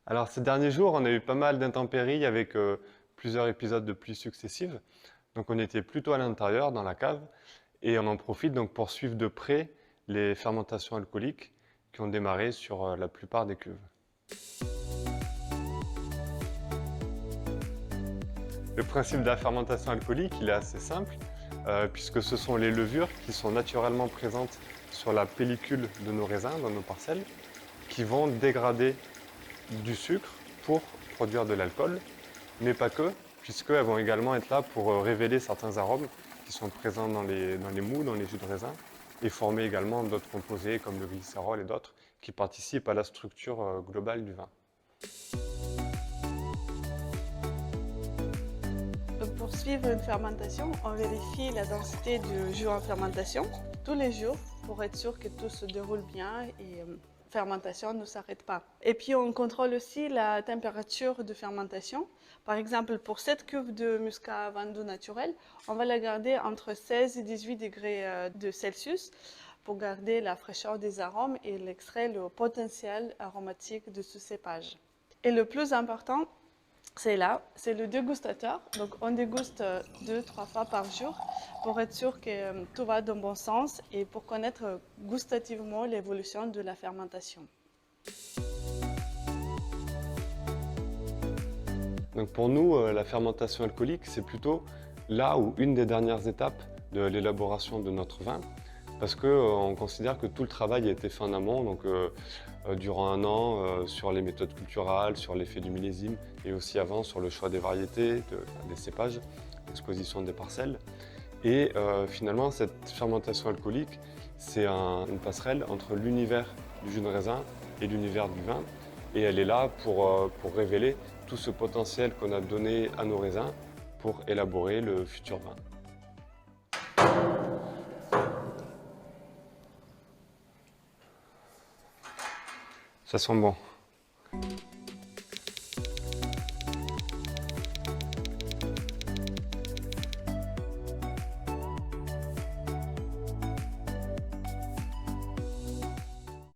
Alors ces derniers jours, on a eu pas mal d'intempéries avec plusieurs épisodes de pluie successives. Donc on était plutôt à l'intérieur, dans la cave, et on en profite donc pour suivre de près les fermentations alcooliques qui ont démarré sur la plupart des cuves. Le principe de la fermentation alcoolique, il est assez simple, puisque ce sont les levures qui sont naturellement présentes sur la pellicule de nos raisins, dans nos parcelles, qui vont dégrader du sucre pour produire de l'alcool, mais pas que, puisqu'elles vont également être là pour révéler certains arômes qui sont présents dans les mous, dans les jus de raisin, et former également d'autres composés comme le glycérol et d'autres qui participent à la structure globale du vin. Pour suivre une fermentation, on vérifie la densité du jus en fermentation tous les jours pour être sûr que tout se déroule bien et la fermentation ne s'arrête pas. Et puis on contrôle aussi la température de fermentation. Par exemple, pour cette cuve de muscat vin doux naturel, on va la garder entre 16 et 18 degrés de Celsius pour garder la fraîcheur des arômes et l'extraire le potentiel aromatique de ce cépage. Et le plus important, c'est le dégustateur. Donc on déguste 2-3 fois par jour pour être sûr que tout va dans le bon sens et pour connaître gustativement l'évolution de la fermentation. Donc pour nous, la fermentation alcoolique, c'est plutôt là où une des dernières étapes de l'élaboration de notre vin, parce qu'on considère que tout le travail a été fait en amont, donc durant un an, sur les méthodes culturales, sur l'effet du millésime, et aussi avant sur le choix des variétés, des cépages, l'exposition des parcelles. Et finalement, cette fermentation alcoolique, c'est une passerelle entre l'univers du jus de raisin et l'univers du vin, et elle est là pour révéler tout ce potentiel qu'on a donné à nos raisins pour élaborer le futur vin. Ça sent bon.